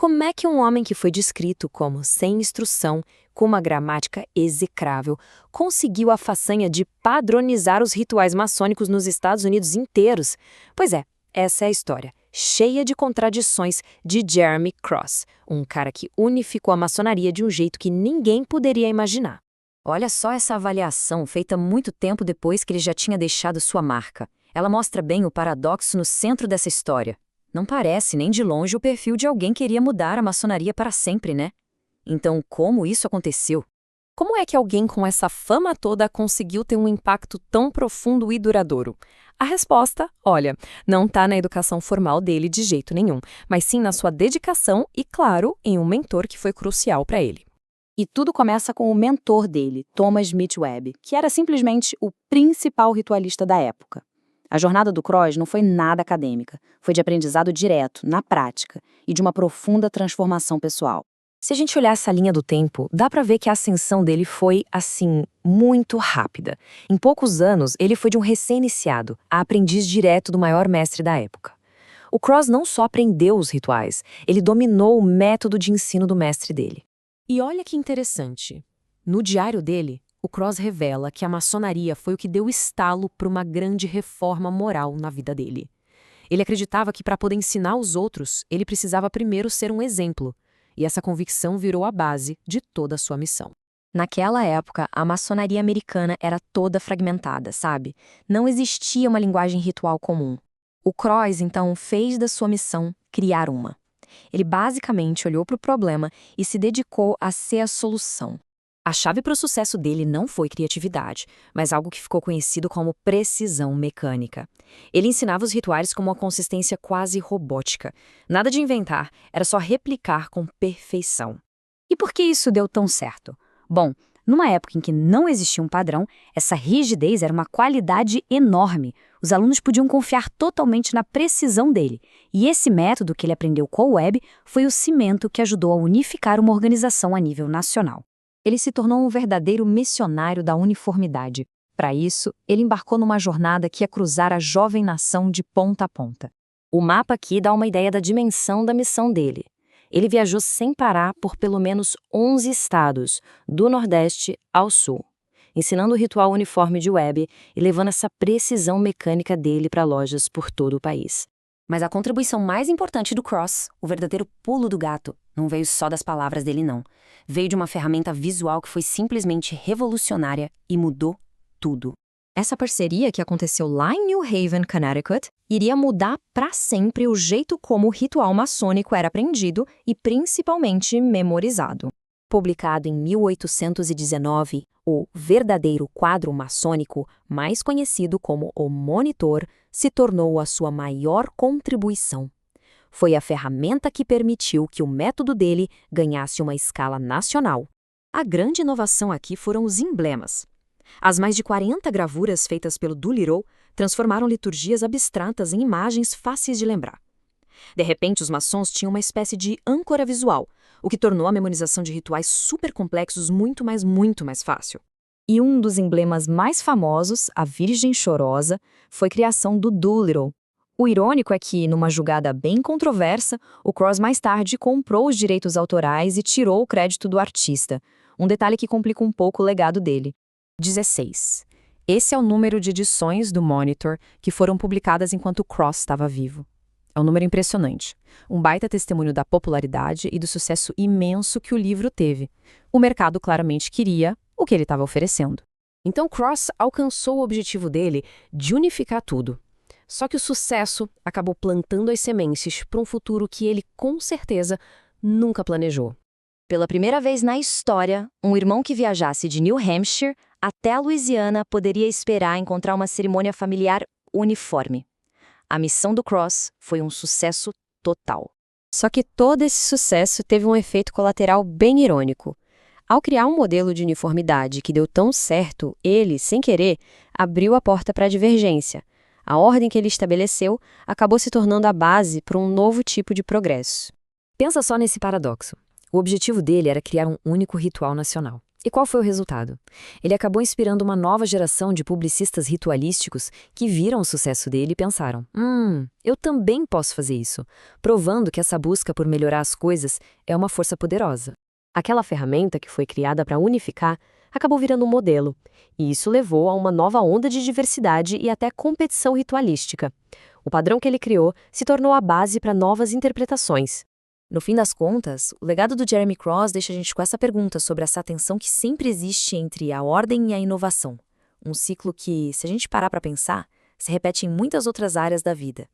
Como é que um homem que foi descrito como sem instrução, com uma gramática execrável, conseguiu a façanha de padronizar os rituais maçônicos nos Estados Unidos inteiros? Pois é, essa é a história, cheia de contradições, de Jeremy Cross, um cara que unificou a maçonaria de um jeito que ninguém poderia imaginar. Olha só essa avaliação, feita muito tempo depois que ele já tinha deixado sua marca. Ela mostra bem o paradoxo no centro dessa história. Não parece nem de longe o perfil de alguém que queria mudar a maçonaria para sempre, né? Então, como isso aconteceu? Como é que alguém com essa fama toda conseguiu ter um impacto tão profundo e duradouro? A resposta, olha, não está na educação formal dele de jeito nenhum, mas sim na sua dedicação e, claro, em um mentor que foi crucial para ele. E tudo começa com o mentor dele, Thomas Smith Webb, que era simplesmente o principal ritualista da época. A jornada do Cross não foi nada acadêmica, foi de aprendizado direto, na prática, e de uma profunda transformação pessoal. Se a gente olhar essa linha do tempo, dá pra ver que a ascensão dele foi, assim, muito rápida. Em poucos anos, ele foi de um recém-iniciado a aprendiz direto do maior mestre da época. O Cross não só aprendeu os rituais, ele dominou o método de ensino do mestre dele. E olha que interessante. No diário dele, o Cross revela que a maçonaria foi o que deu estalo para uma grande reforma moral na vida dele. Ele acreditava que para poder ensinar os outros, ele precisava primeiro ser um exemplo. E essa convicção virou a base de toda a sua missão. Naquela época, a maçonaria americana era toda fragmentada, sabe? Não existia uma linguagem ritual comum. O Cross, então, fez da sua missão criar uma. Ele basicamente olhou para o problema e se dedicou a ser a solução. A chave para o sucesso dele não foi criatividade, mas algo que ficou conhecido como precisão mecânica. Ele ensinava os rituais com uma consistência quase robótica. Nada de inventar, era só replicar com perfeição. E por que isso deu tão certo? Bom, numa época em que não existia um padrão, essa rigidez era uma qualidade enorme. Os alunos podiam confiar totalmente na precisão dele. E esse método que ele aprendeu com o Webb foi o cimento que ajudou a unificar uma organização a nível nacional. Ele se tornou um verdadeiro missionário da uniformidade. Para isso, ele embarcou numa jornada que ia cruzar a jovem nação de ponta a ponta. O mapa aqui dá uma ideia da dimensão da missão dele. Ele viajou sem parar por pelo menos 11 estados, do Nordeste ao Sul, ensinando o ritual uniforme de Webb e levando essa precisão mecânica dele para lojas por todo o país. Mas a contribuição mais importante do Cross, o verdadeiro pulo do gato, não veio só das palavras dele não. Veio de uma ferramenta visual que foi simplesmente revolucionária e mudou tudo. Essa parceria que aconteceu lá em New Haven, Connecticut, iria mudar para sempre o jeito como o ritual maçônico era aprendido e principalmente memorizado. Publicado em 1819, o verdadeiro quadro maçônico, mais conhecido como o Monitor, se tornou a sua maior contribuição. Foi a ferramenta que permitiu que o método dele ganhasse uma escala nacional. A grande inovação aqui foram os emblemas. As mais de 40 gravuras feitas pelo Doolittle transformaram liturgias abstratas em imagens fáceis de lembrar. De repente, os maçons tinham uma espécie de âncora visual, o que tornou a memorização de rituais super complexos muito mais fácil. E um dos emblemas mais famosos, a Virgem Chorosa, foi criação do Doolittle. O irônico é que, numa julgada bem controversa, o Cross mais tarde comprou os direitos autorais e tirou o crédito do artista, um detalhe que complica um pouco o legado dele. 16. Esse é o número de edições do Monitor que foram publicadas enquanto o Cross estava vivo. É um número impressionante. Um baita testemunho da popularidade e do sucesso imenso que o livro teve. O mercado claramente queria o que ele estava oferecendo. Então Cross alcançou o objetivo dele de unificar tudo. Só que o sucesso acabou plantando as sementes para um futuro que ele, com certeza, nunca planejou. Pela primeira vez na história, um irmão que viajasse de New Hampshire até a Louisiana poderia esperar encontrar uma cerimônia familiar uniforme. A missão do Cross foi um sucesso total. Só que todo esse sucesso teve um efeito colateral bem irônico. Ao criar um modelo de uniformidade que deu tão certo, ele, sem querer, abriu a porta para a divergência. A ordem que ele estabeleceu acabou se tornando a base para um novo tipo de progresso. Pensa só nesse paradoxo. O objetivo dele era criar um único ritual nacional. E qual foi o resultado? Ele acabou inspirando uma nova geração de publicistas ritualísticos que viram o sucesso dele e pensaram: eu também posso fazer isso, provando que essa busca por melhorar as coisas é uma força poderosa. Aquela ferramenta que foi criada para unificar acabou virando um modelo, e isso levou a uma nova onda de diversidade e até competição ritualística. O padrão que ele criou se tornou a base para novas interpretações. No fim das contas, o legado do Jeremy Cross deixa a gente com essa pergunta sobre essa tensão que sempre existe entre a ordem e a inovação. Um ciclo que, se a gente parar para pensar, se repete em muitas outras áreas da vida.